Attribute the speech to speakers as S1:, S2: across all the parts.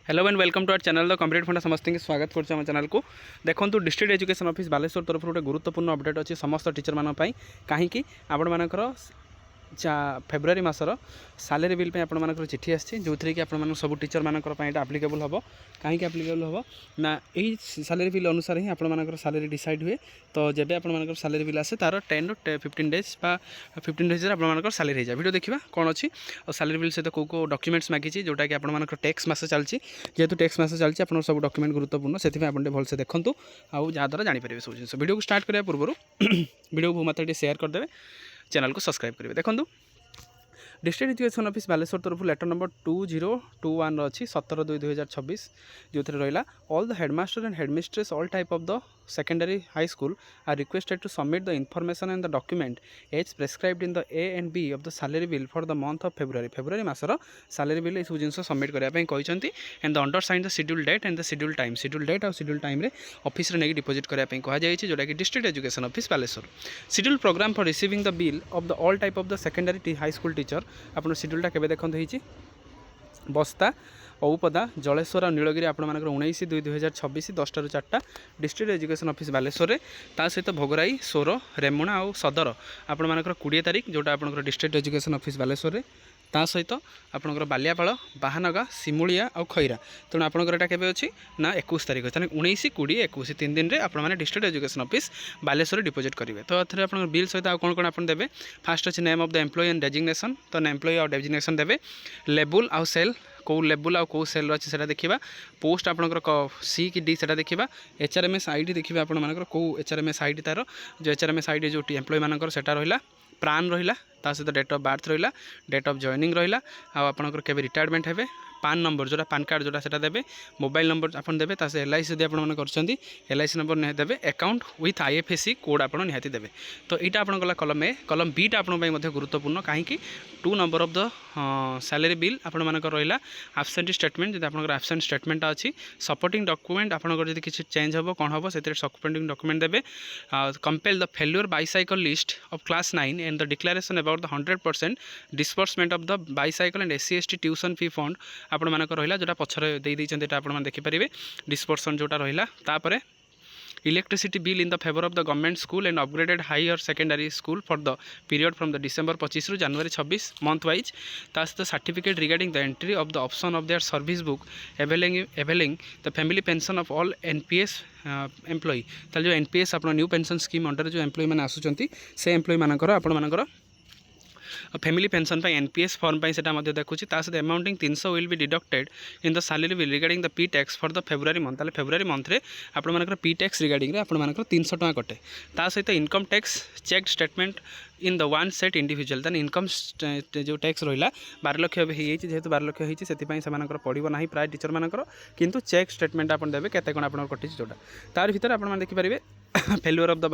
S1: Hello and welcome to our channel the complete funda समस्त के स्वागत करछे हम चैनल को। देखो डिस्ट्रिक्ट एजुकेशन ऑफिस बालेश्वर तरफ गोटे गुरुत्वपूर्ण अपडेट अच्छी समस्त टीचर मान कहीं आपण मानकर फेब्रुआरी मासर सालेरी बिल आपर चिठी आसी जो थी कि आप सब टीचर मानकर आप्लिकेबल हम कहीं आप्लिकेबल हम ना यही सालेरी बिल अनुसार ही आपर सालेरी डिसाइड हुए। तो जब आप सालेरी बिल आसे तार 10 ରୁ 15 डेज 15 डेज आप सालेरी हो जाए। वीडियो देखा कौन अच्छी और सालेरी बिल सहित कौ डॉक्यूमेंट्स मागी जोटा कि आप टैक्स मास चलती जेहेतु टैक्स मास चलती आप सब डॉक्यूमेंट गुरुत्वपूर्ण से भलसे देखूँ आउ जहाँद्वारा जानीपर सब जिन वीडियो को स्टार्ट करने पूर्व वीडियो को मात्र शेयर करदे चैनल को सब्सक्राइब करेंगे। देखो डिस्ट्रिक्ट एजुकेशन ऑफिस बालेश्वर तरफ लेटर नंबर 2021 अच्छी 17/2/2026 जो रहा all the headmaster and headmistress all type of the secondary high school are requested to submit the information and the document as prescribed in the A and B of the salary bill for the month of February मासर salary bill सब जिन submit करने कहते and the undersign the schedule date and the schedule date और schedule time office नहीं deposit करने कहुई जोटा कि district education office Baleswar schedule programme for receiving the bill of the all type of the secondary high school teacher आप शेड्यूलटा केवे देखते बस्ता औपदा जलेश्वर और नीलगिरी आप 19/2/2026 10 ରୁ 4 डिस्ट्रिक्ट एजुकेशन ऑफिस बालेश्वर ता सहित भोगराई सोर रेमुणा और सदर आप 20 तारीख जोटा आप डिस्ट्रिक्ट एजुकेशन ऑफिस बालेश्वर ता सहित आपंकर बालियापाल बाहानगा सिमुलिया और खैरा तेणु आपंकर एटा केबे अछि ना 21 तारीख ताने 19 20 21 3 दिन रे आपण माने district education office Baleshwar deposit करेंगे। तो एथरे आपन बिल सहित आ कोन कोन आपन देबे फास्ट अछि name of the employee and designation तो एम्प्लॉय और डेजिग्नेशन देबे लेबुल आउ सेल कौ लेबुल आउ कौ सेल अच्छी से देखा पोस्ट आपंकर सी कि डी से देखा एचआरएमएस आईडी देखिए आप कौ एचआरएमएस आईडी तार जो एचआरएमएस आईडी जो एम्प्लॉय मानकर सेटा रहिला प्राण रहिला ता सहित डेट ऑफ बर्थ रहिला डेट ऑफ जॉइनिंग रहिला आ आपनकर केबे रिटायरमेंट हेबे पान नंबर जोटा पान कार्ड जोटा सेटा देबे मोबाइल नंबर आपन देबे ता से एलआईसी यदि आपन करछंती एलआईसी नंबर निहाती देबे अकाउंट विथ आईएफएससी कोड आपन निहाती देबे। तो एटा आपन गला कलम ए कलम बी टा आपन पई मध्ये गुरुत्वपूर्ण काहे कि 2 number of the salary bill आपन मानकर रहिला एब्सेंट स्टेटमेंट जदि आपन एब्सेंट स्टेटमेंट अछि सपोर्टिंग डॉक्यूमेंट आपन जदि किछि चेंज हो कोन हो सेते सपोर्टिंग डॉक्यूमेंट देबे compel the failure bicycle list of class 9 and the declaration about the 100% disbursement of the bicycle and SC ST tuition fee fund आपण मानक रहिला जोटा पछरे दे दैछन एटा आपण देखि परिबे डिस्पर्सन जोटा रहिला तापरे electricity bill in the favour of the government school and upgraded higher secondary school for the period from the December 25 ରୁ जनवरी 26 मंथ वाइज ता सहित certificate regarding the entry of the option of their service book availing the family pension of all NPS employ ताल जो NPS आप new pension scheme under जो employ मैंने आसुचंती से एम्प्लॉय मानकर आपण मानकर फैमिली पेंशन एनपीएस फॉर्म से देखुची सहित amounting 300 will be deducted in the salary bill regarding the P tax for the February month ताले फेब्रुआरी मंथ रे आपण पी टैक्स रिगार्डिंग आपण 300 टका कटे ता सहित income tax check statement in the one set individual ताने इनकम जो टैक्स रहा 12 लाख जेहेतु 12 लाख होती से पड़ो ना प्राय टीचर मानकर किंतु चेक स्टेटमेंट आप देवे केते कोन आपण कटिछ जोटा तार भीतर आपण देखि पारिबे failure of the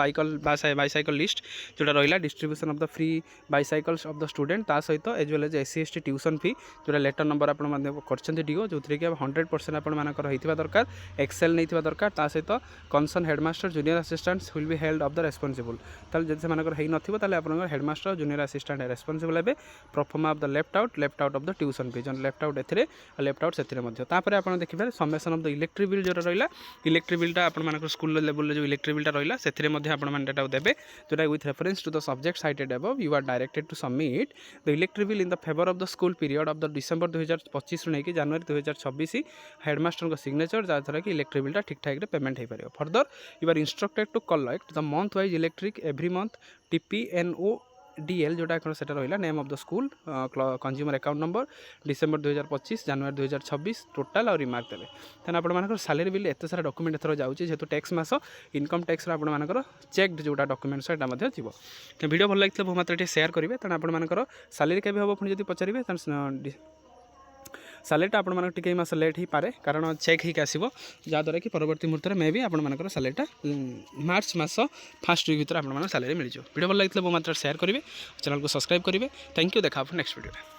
S1: bicycle list जोटा रहा distribution of the free bicycles of the student ता सहित as well as SC ST tuition fee जोटा लेटर नंबर आप करछन्ते डीओ जो थी कि 100% आपण मानकर होइथिबा दरकार एक्सेल नहीं दरकार ता सहित concern headmaster junior assistants will be held of the responsible ताल जदि से मानकर हेइ नथिबो ताले आपण हेडमास्टर जूनियर असिस्टेंट रेस्पॉन्सिबल हे perform of the left out of the tuition fee जन लेफ्ट आउट एथिरे लेफ्ट आउट सेथिरे मध्ये तापर आपण देखिबे summation of the electric bill जो रहा इलेक्ट्रिक बिलटा आपण मानकर स्कूल लेवल जो इलेक्ट्रिक बिलटा रहा से डेटा देवे जोटा with reference to the subject cited above you are directed to submit the electric bill in the favour of the school period of the December 2025 नहीं कि जनवरी 2026 हेडमास्टर सिग्नेचर जहाँद्वारा कि electric बिलटा ठीक ठाक पेमेंट हो पार further you are instructed to collect the month wise electric every month टीपीएनओ डीएल जोटा से रहा name of the school consumer account number December 2025 January 2026 total और रिमार्क देवे तेना आप सैलरी बिल एत सारा डॉक्यूमेंट एथर जाऊँगी जेहेतु टैक्स मास इनकम टैक्स आपर चेक्ड जोटा डॉक्यूमेंट से थी तो वीडियो भल लगे बहुत मात्रा शेयर करेंगे तेना आपर सैलरी केबे हम पुणी पचारे सैलरीटा आपण टिके मास लेट ही पारे कारण चेक ही आसो जहाँद्वारा कि परवर्ती मुहूर्त में मे भी आपर सैलरीटा मार्च मास फास्ट वीक भर आप सैलरी मिल जाए। वीडियो भल लगे बहुत मात्रा शेयर करेंगे चैनल को सब्सक्राइब करेंगे। थैंक यू देखा नेक्स्ट वीडियो।